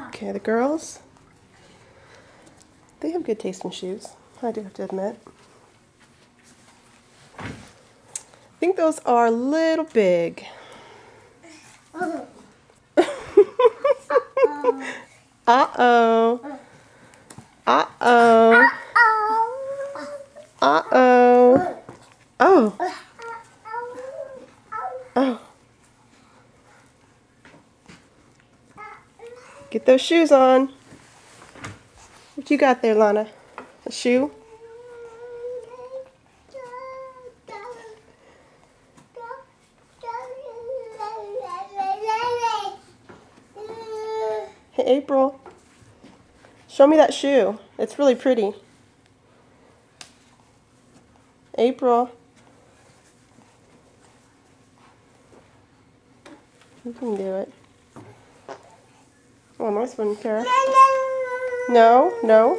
Okay, the girls, they have good taste in shoes, I do have to admit. I think those are a little big. Uh-oh. Uh-oh. Uh-oh. Oh. Oh. Get those shoes on. What you got there, Lana? A shoe? Hey, April. Show me that shoe. It's really pretty. April. You can do it. Oh, nice one, Kara. No, no.